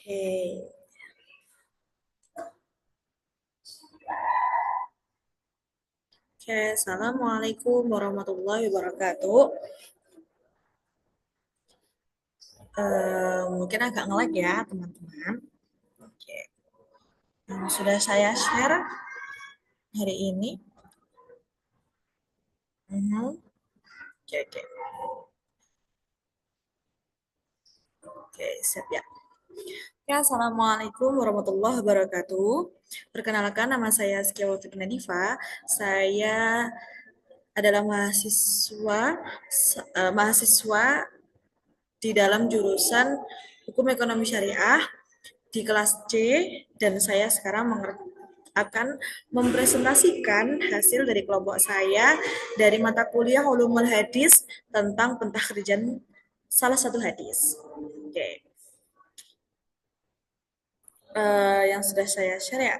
Oke. Oke, Assalamualaikum warahmatullahi wabarakatuh. Mungkin agak nge-lag ya, teman-teman. Oke. Sudah saya share hari ini. Mhm. Oke, oke. Oke, siap ya. Oke, Assalamualaikum warahmatullahi wabarakatuh. Perkenalkan, nama saya Askia Wafik Nadifa. Saya adalah mahasiswa di dalam jurusan Hukum Ekonomi Syariah di kelas C, dan saya sekarang akan mempresentasikan hasil dari kelompok saya dari mata kuliah Ulumul Hadis tentang pentakhrijan salah satu hadis. Oke. Yang sudah saya share ya.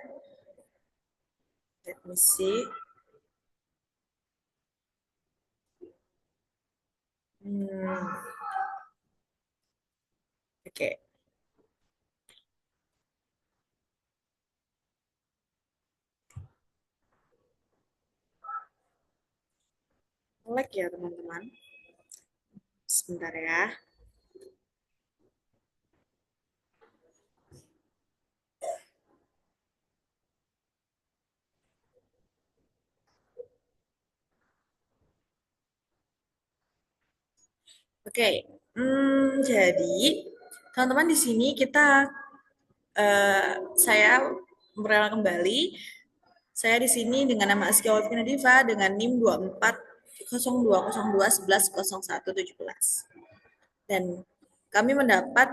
Let me see. Hmm, Oke. Like ya teman-teman. Sebentar ya. Oke. Jadi teman-teman di sini saya memperkenalkan kembali. Saya di sini dengan nama Askia Wafina Diva dengan NIM 240202110117. Dan kami mendapat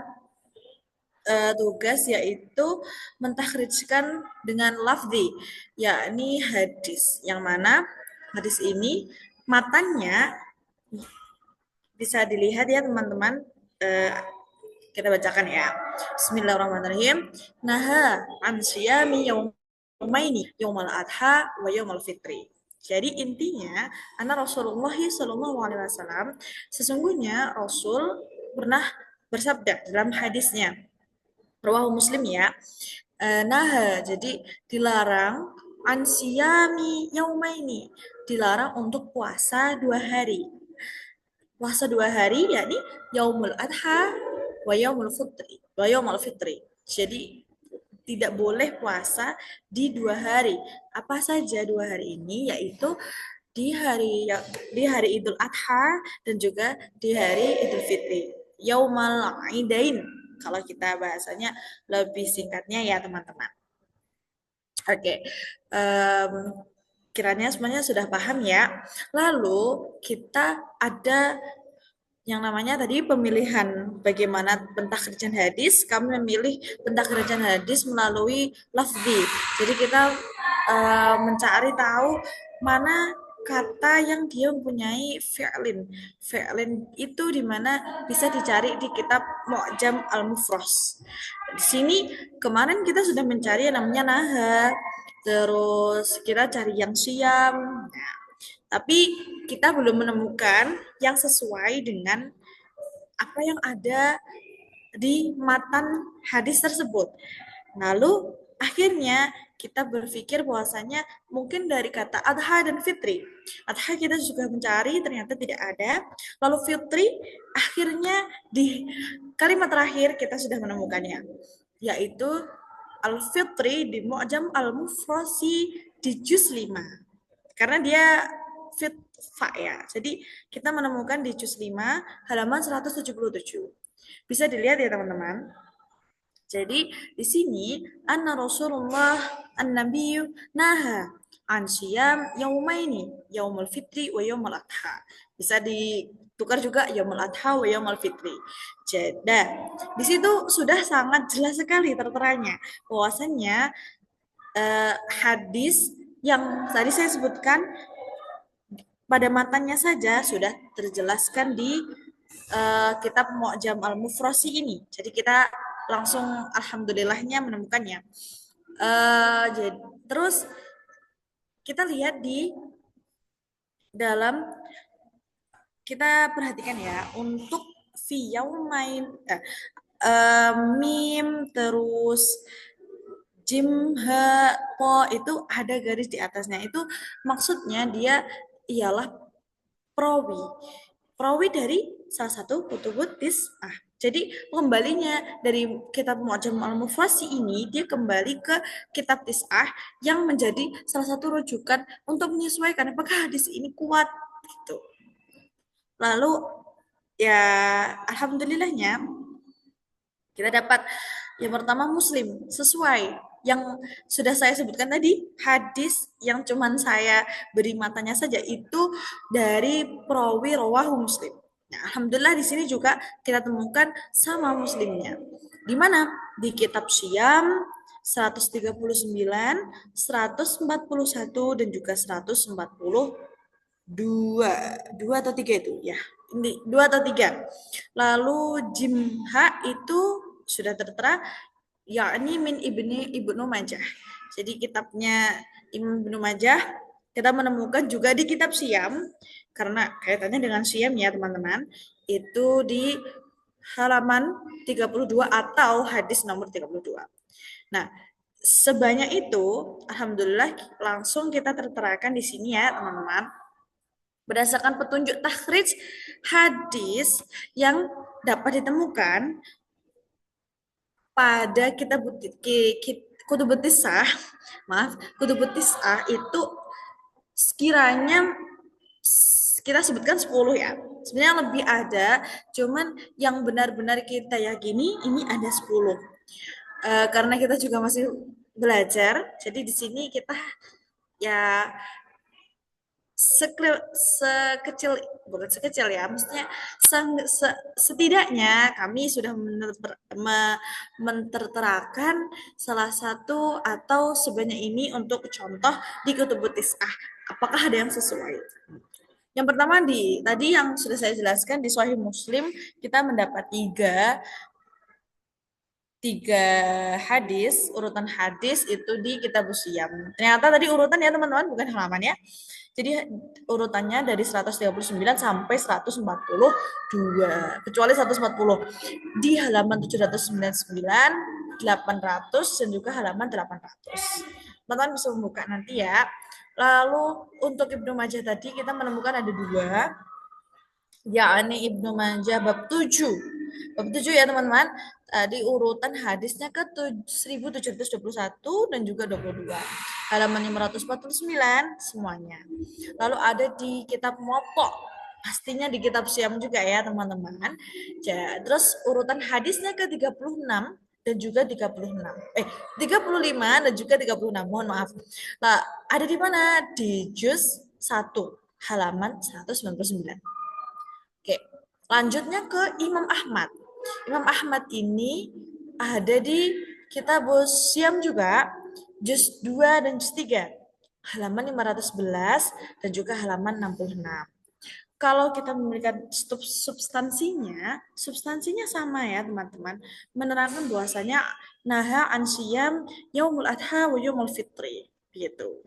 tugas yaitu mentakhrijkan dengan lafzi, yakni hadis. Yang mana hadis ini matanya bisa dilihat ya teman-teman. Eh, kita bacakan ya. Bismillahirrahmanirrahim. Naha an siyami yaumaini, yaumal adha wa yaumal fitri. Jadi intinya, anak Rasulullah Shallallahu Alaihi Wasallam sesungguhnya Rasul pernah bersabda dalam hadisnya, rawahu Muslim ya. Nah, jadi dilarang ansiyami yaumaini, dilarang untuk puasa 2 hari. Puasa 2 hari yakni yaumul adha wa yaumul fitri. Wa yaumul fitri. Jadi tidak boleh puasa di 2 hari. Apa saja 2 hari ini? Yaitu di hari di hari Idul Adha dan juga di hari Idul Fitri. Yaumal Aidain. Kalau kita bahasanya lebih singkatnya ya teman-teman. Oke, um, kiranya semuanya sudah paham ya. Lalu kita ada yang namanya tadi pemilihan bagaimana pentakhrijan hadis. Kami memilih pentakhrijan hadis melalui lafzi. Jadi kita mencari tahu mana kata yang dia mempunyai fi'lin. Fi'lin itu dimana bisa dicari di kitab Mu'jam Al-Mufros. Di sini kemarin kita sudah mencari yang namanya naha. Terus kita cari yang siam. Nah, tapi kita belum menemukan yang sesuai dengan apa yang ada di matan hadis tersebut. Lalu akhirnya kita berpikir bahwasanya mungkin dari kata adha dan fitri. Adha kita juga mencari, ternyata tidak ada. Lalu fitri akhirnya di kalimat terakhir kita sudah menemukannya, yaitu al-fitri di Mu'jam al-Mufrasi di juz 5. Karena dia fit fa ya. Jadi kita menemukan di juz 5 halaman 177. Bisa dilihat ya teman-teman. Jadi di sini anna Rasulullah an-nabiyyu naha an siyam yaumaini, yaumul fitri wa yaumul adha. Bisa ditukar juga yaumul adha wa yaumul fitri. Jadi di situ sudah sangat jelas sekali terteranya bahwasannya hadis yang tadi saya sebutkan pada matanya saja sudah terjelaskan di kitab Mu'jam Al-Mufrasi ini. Jadi kita langsung alhamdulillahnya menemukannya. Jadi, terus kita lihat di dalam, kita perhatikan ya, untuk fi yaumain mim, terus jim, ha, po itu ada garis di atasnya. Itu maksudnya dia ialah perawi. Perawi dari salah satu kutubut tis'ah. Jadi kembalinya dari kitab Mu'jam al-Mufrasi ini, dia kembali ke kitab tis'ah yang menjadi salah satu rujukan untuk menyesuaikan apakah hadis ini kuat gitu. Lalu ya alhamdulillahnya kita dapat yang pertama Muslim sesuai yang sudah saya sebutkan tadi, hadis yang cuman saya beri matanya saja itu dari perawi rawahu Muslim. Nah, alhamdulillah di sini juga kita temukan sama Muslimnya. Di mana? Di kitab Syam 139, 141 dan juga 142. Dua atau tiga itu ya. Ini dua atau tiga. Lalu Jimha itu sudah tertera yakni min Ibnu Majah. Jadi kitabnya Imam Ibnu Majah kita menemukan juga di kitab Syam karena kaitannya dengan Syam ya teman-teman. Itu di halaman 32 atau hadis nomor 32. Nah, sebanyak itu alhamdulillah langsung kita terterakan di sini ya teman-teman. Berdasarkan petunjuk takhrij hadis yang dapat ditemukan pada kutubut tisah, maaf, kutubut tisah itu sekiranya kita sebutkan 10 ya. Sebenarnya lebih ada, cuman yang benar-benar kita yakini ini ada 10. Karena kita juga masih belajar, jadi di sini kita ya sekecil bukan sekecil ya, maksudnya setidaknya kami sudah menterterakan salah satu atau sebanyak ini untuk contoh di kutubut tis'ah. Apakah ada yang sesuai? Yang pertama tadi yang sudah saya jelaskan di Sahih Muslim kita mendapat tiga hadis, urutan hadis itu di Kitab Syam. Ternyata tadi urutan ya teman-teman, bukan halaman ya. Jadi urutannya dari 139 sampai 142, kecuali 140. Di halaman 799, 800 dan juga halaman 800. Teman-teman bisa membuka nanti ya. Lalu untuk Ibnu Majah tadi kita menemukan ada dua, yakni Ibnu Majah bab 7. Bab 7 ya teman-teman. Tadi urutan hadisnya ke 1721 dan juga 22. Halaman 549 semuanya. Lalu ada di kitab Muwatta. Pastinya di kitab Syam juga ya teman-teman. Terus urutan hadisnya ke 36 dan juga 36. 35 dan juga 36. Mohon maaf. Nah, ada di mana? Di juz 1 halaman 199. Oke, lanjutnya ke Imam Ahmad. Imam Ahmad ini ada di Kitab Syam juga, juz 2 dan juz 3, halaman 511 dan juga halaman 66. Kalau kita memberikan substansinya sama ya teman-teman. Menerangkan bahwasanya naha an syam yaumul adha wa yaumul fitri. Gitu.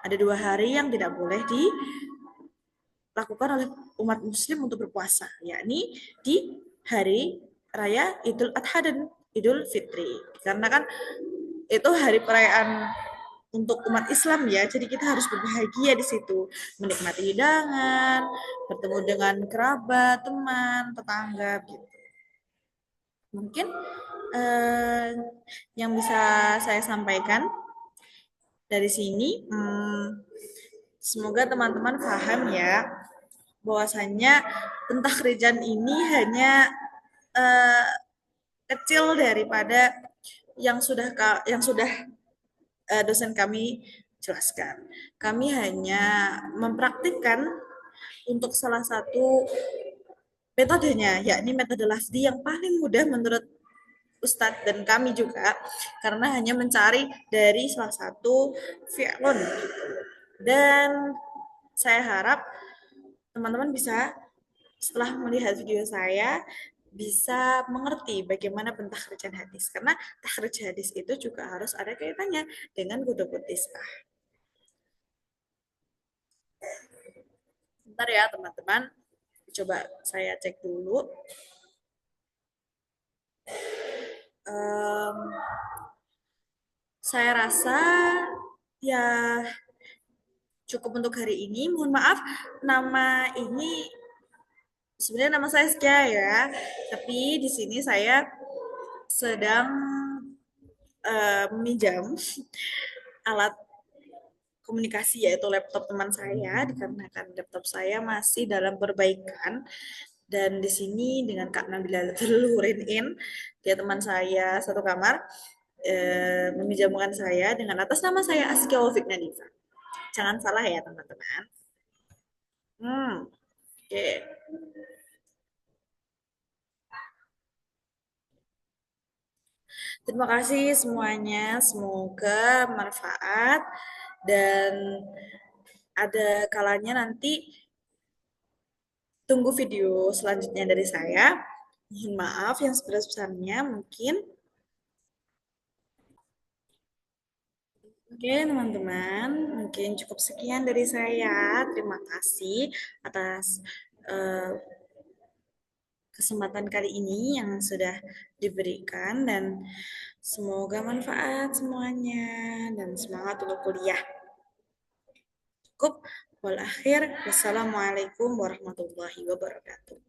Ada 2 hari yang tidak boleh dilakukan oleh umat muslim untuk berpuasa, yakni di hari raya Idul Adha dan Idul Fitri. Karena kan itu hari perayaan untuk umat Islam ya, jadi kita harus berbahagia di situ, menikmati hidangan, bertemu dengan kerabat, teman, tetangga gitu. Mungkin yang bisa saya sampaikan dari sini, semoga teman-teman paham ya, bahwasannya pentakhrijan ini hanya kecil daripada yang sudah dosen kami jelaskan. Kami hanya mempraktikkan untuk salah satu metodenya, yakni metode lafzi yang paling mudah menurut Ustadz dan kami juga, karena hanya mencari dari salah satu fi'lun. Dan saya harap teman-teman bisa setelah melihat video saya bisa mengerti bagaimana pentakhrijan hadis, karena takhrij hadis itu juga harus ada kaitannya dengan kutubut tis'ah. Bentar ya teman-teman, coba saya cek dulu. Em, saya rasa ya cukup untuk hari ini. Mohon maaf, nama ini sebenarnya nama saya Skia ya, tapi di sini saya sedang meminjam alat komunikasi yaitu laptop teman saya dikarenakan laptop saya masih dalam perbaikan dan di sini dengan Kak Nabila Luhurin dia teman saya satu kamar meminjamkan saya dengan atas nama saya Askia Wafik Nadifa. Jangan salah ya teman-teman. Oke. Okay. Terima kasih semuanya. Semoga bermanfaat dan ada kalanya nanti tunggu video selanjutnya dari saya. Mohon maaf yang sebesar-besarnya mungkin. Oke, teman-teman, mungkin cukup sekian dari saya. Terima kasih atas eh, kesempatan kali ini yang sudah diberikan dan semoga manfaat semuanya dan semangat untuk kuliah. Cukup. Wal akhir. Wassalamualaikum warahmatullahi wabarakatuh.